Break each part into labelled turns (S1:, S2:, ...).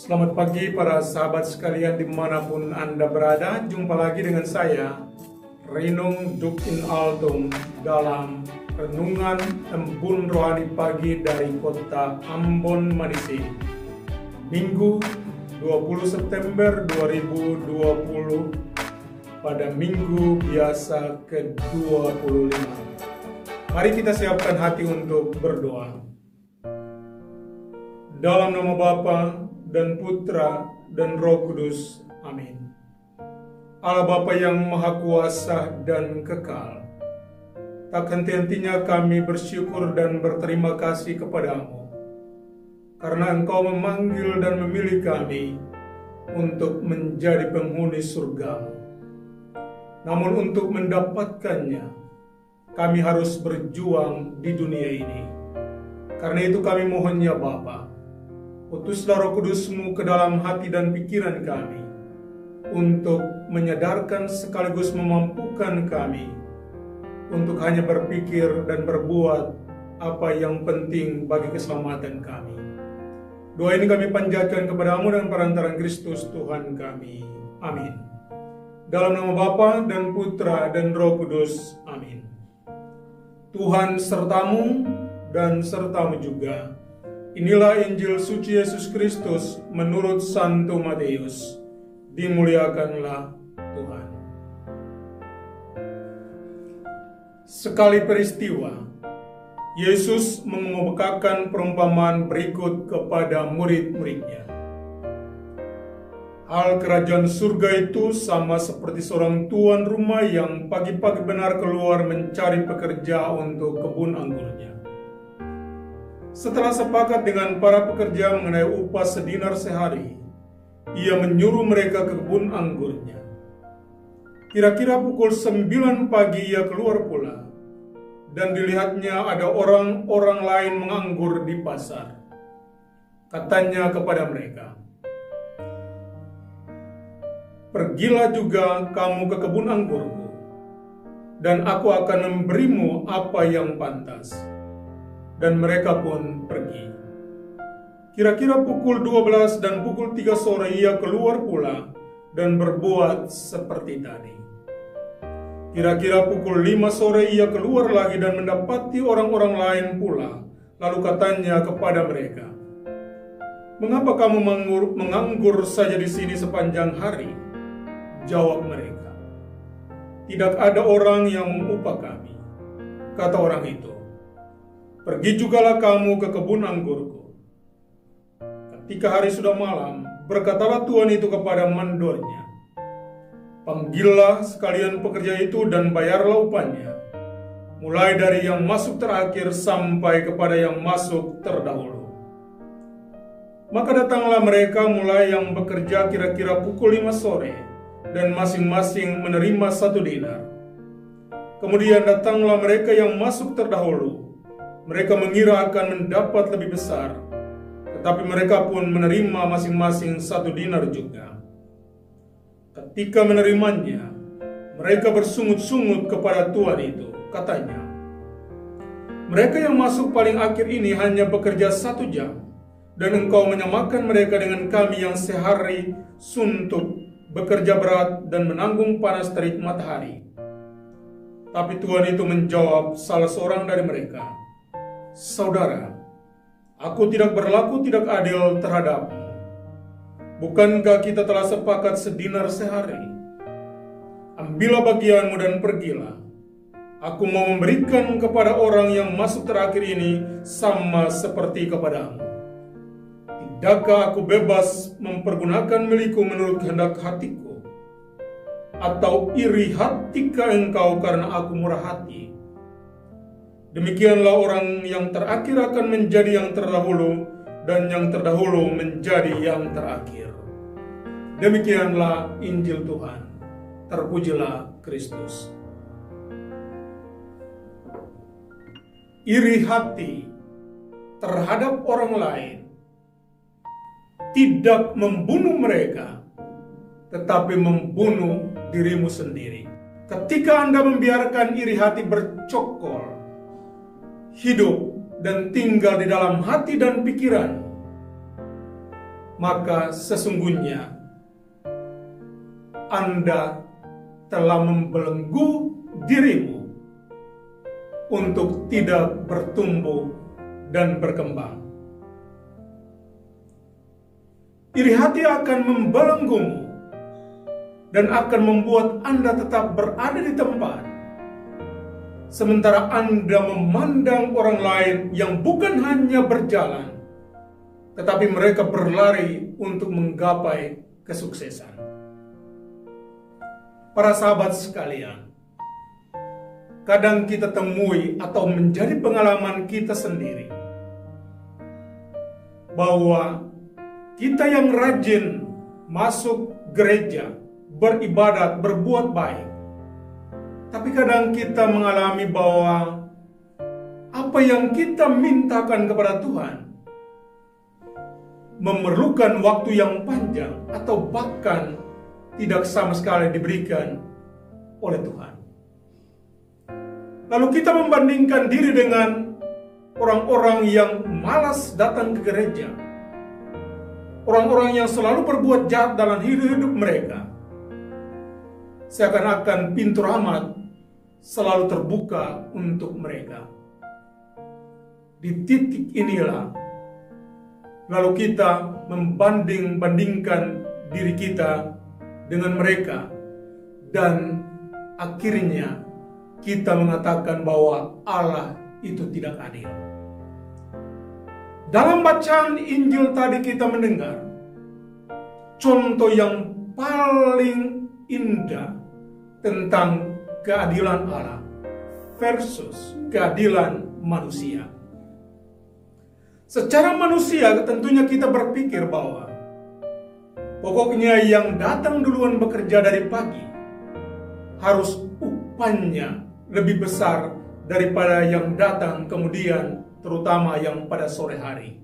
S1: Selamat pagi para sahabat sekalian dimanapun Anda berada. Jumpa lagi dengan saya, Renung Dukin Altum, dalam Renungan Embun Rohani Pagi dari Kota Ambon, Manisi. Minggu 20 September 2020 pada Minggu Biasa ke-25. Mari kita siapkan hati untuk berdoa. Dalam nama Bapa dan Putra dan Roh Kudus. Amin. Allah Bapa yang Maha Kuasa dan Kekal, tak henti-hentinya kami bersyukur dan berterima kasih kepadamu, karena Engkau memanggil dan memilih kami untuk menjadi penghuni surgamu. Namun untuk mendapatkannya, kami harus berjuang di dunia ini. Karena itu kami mohon ya Bapa, utuslah Roh Kudus-Mu ke dalam hati dan pikiran kami untuk menyadarkan sekaligus memampukan kami untuk hanya berpikir dan berbuat apa yang penting bagi keselamatan kami. Doa ini kami panjatkan kepadamu dan perantaraan Kristus Tuhan kami. Amin. Dalam nama Bapa dan Putra dan Roh Kudus. Amin. Tuhan sertamu dan sertamu juga. Inilah Injil suci Yesus Kristus menurut Santo Matius. Dimuliakanlah Tuhan. Sekali peristiwa, Yesus mengemukakan perumpamaan berikut kepada murid-muridnya. Hal kerajaan surga itu sama seperti seorang tuan rumah yang pagi-pagi benar keluar mencari pekerja untuk kebun anggurnya. Setelah sepakat dengan para pekerja mengenai upah sedinar sehari, ia menyuruh mereka ke kebun anggurnya. Kira-kira pukul 9 pagi ia keluar pula, dan dilihatnya ada orang-orang lain menganggur di pasar. Katanya kepada mereka, "Pergilah juga kamu ke kebun anggurku, dan aku akan memberimu apa yang pantas." Dan mereka pun pergi. Kira-kira pukul 12 dan pukul 3 sore ia keluar pula dan berbuat seperti tadi. Kira-kira pukul 5 sore ia keluar lagi dan mendapati orang-orang lain pula. Lalu katanya kepada mereka, "Mengapa kamu menganggur saja di sini sepanjang hari?" Jawab mereka, "Tidak ada orang yang mengupah kami." Kata orang itu, "Pergi jugalah kamu ke kebun anggurku." Ketika hari sudah malam, berkatalah tuan itu kepada mandornya, "Panggillah sekalian pekerja itu dan bayarlah upahnya, mulai dari yang masuk terakhir sampai kepada yang masuk terdahulu." Maka datanglah mereka mulai yang bekerja kira-kira pukul 5 sore, dan masing-masing menerima 1 dinar. Kemudian datanglah mereka yang masuk terdahulu. Mereka mengira akan mendapat lebih besar, tetapi mereka pun menerima masing-masing 1 dinar juga. Ketika menerimanya, mereka bersungut-sungut kepada tuan itu. Katanya, "Mereka yang masuk paling akhir ini hanya bekerja 1 jam, dan engkau menyamakan mereka dengan kami yang sehari suntuk, bekerja berat, dan menanggung panas terik matahari." Tapi tuan itu menjawab salah seorang dari mereka, "Saudara, aku tidak berlaku tidak adil terhadapmu. Bukankah kita telah sepakat sedinar sehari? Ambillah bagianmu dan pergilah. Aku mau memberikan kepada orang yang masuk terakhir ini sama seperti kepadamu. Tidakkah aku bebas mempergunakan milikku menurut kehendak hatiku? Atau iri hatikah engkau karena aku murah hati? Demikianlah orang yang terakhir akan menjadi yang terdahulu, dan yang terdahulu menjadi yang terakhir." Demikianlah Injil Tuhan. Terpujilah Kristus. Iri hati terhadap orang lain tidak membunuh mereka, tetapi membunuh dirimu sendiri. Ketika Anda membiarkan iri hati bercokol, hidup dan tinggal di dalam hati dan pikiran, maka sesungguhnya Anda telah membelenggu dirimu untuk tidak bertumbuh dan berkembang. Iri hati akan membelenggumu dan akan membuat Anda tetap berada di tempat, sementara Anda memandang orang lain yang bukan hanya berjalan, tetapi mereka berlari untuk menggapai kesuksesan. Para sahabat sekalian, kadang kita temui atau menjadi pengalaman kita sendiri bahwa kita yang rajin masuk gereja, beribadat, berbuat baik, tapi kadang kita mengalami bahwa apa yang kita mintakan kepada Tuhan memerlukan waktu yang panjang atau bahkan tidak sama sekali diberikan oleh Tuhan. Lalu kita membandingkan diri dengan orang-orang yang malas datang ke gereja, orang-orang yang selalu berbuat jahat dalam hidup mereka, seakan-akan pintu rahmat selalu terbuka untuk mereka. Di titik inilah lalu kita membanding-bandingkan diri kita dengan mereka, dan akhirnya kita mengatakan bahwa Allah itu tidak adil. Dalam bacaan Injil tadi kita mendengar contoh yang paling indah tentang keadilan Allah versus keadilan manusia. Secara manusia tentunya kita berpikir bahwa pokoknya yang datang duluan bekerja dari pagi harus upahnya lebih besar daripada yang datang kemudian, terutama yang pada sore hari,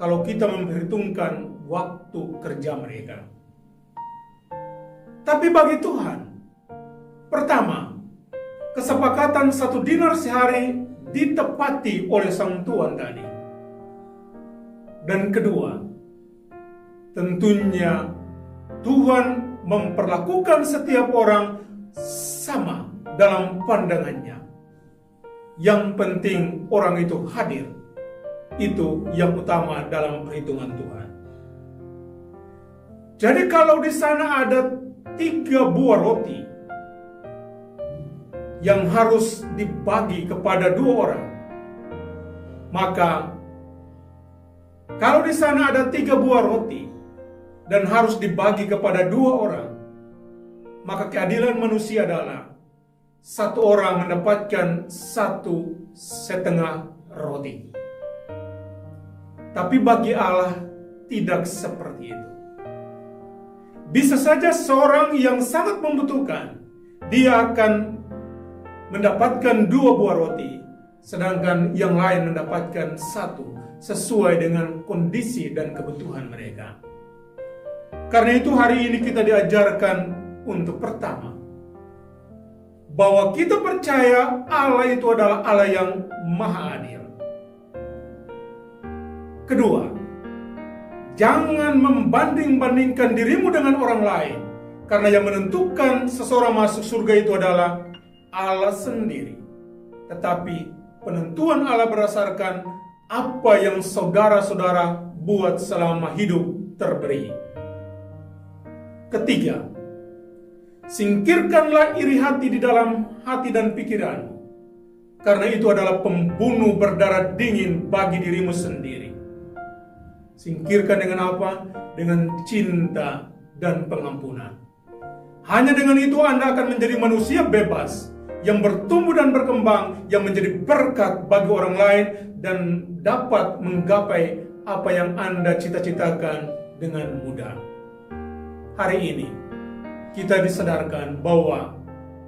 S1: kalau kita memperhitungkan waktu kerja mereka. Tapi bagi Tuhan, pertama, kesepakatan 1 dinar sehari ditepati oleh sang Tuhan tadi. Dan kedua, tentunya Tuhan memperlakukan setiap orang sama dalam pandangannya. Yang penting orang itu hadir. Itu yang utama dalam perhitungan Tuhan. Jadi kalau di sana ada 3 buah roti yang harus dibagi kepada 2 orang, maka kalau di sana ada 3 buah roti dan harus dibagi kepada 2 orang, maka keadilan manusia adalah 1 orang mendapatkan 1,5 roti. Tapi bagi Allah tidak seperti itu. Bisa saja seorang yang sangat membutuhkan, dia akan mendapatkan 2 buah roti, sedangkan yang lain mendapatkan 1, sesuai dengan kondisi dan kebutuhan mereka. Karena itu hari ini kita diajarkan untuk pertama, bahwa kita percaya Allah itu adalah Allah yang maha adil. Kedua, jangan membanding-bandingkan dirimu dengan orang lain, karena yang menentukan seseorang masuk surga itu adalah Allah sendiri. Tetapi penentuan Allah berdasarkan apa yang saudara-saudara buat selama hidup terberi. Ketiga, singkirkanlah iri hati di dalam hati dan pikiranmu, karena itu adalah pembunuh berdarah dingin bagi dirimu sendiri. Singkirkan dengan apa? Dengan cinta dan pengampunan. Hanya dengan itu Anda akan menjadi manusia bebas, yang bertumbuh dan berkembang, yang menjadi berkat bagi orang lain, dan dapat menggapai apa yang Anda cita-citakan dengan mudah. Hari ini, kita disadarkan bahwa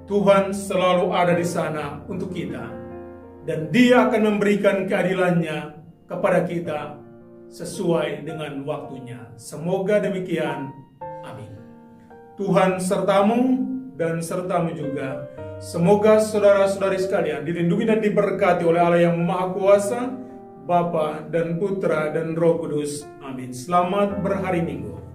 S1: Tuhan selalu ada di sana untuk kita, dan Dia akan memberikan keadilannya kepada kita sesuai dengan waktunya. Semoga demikian. Amin. Tuhan sertamu dan sertamu juga. Semoga saudara-saudari sekalian dilindungi dan diberkati oleh Allah yang Maha Kuasa, Bapa dan Putra dan Roh Kudus. Amin. Selamat berhari Minggu.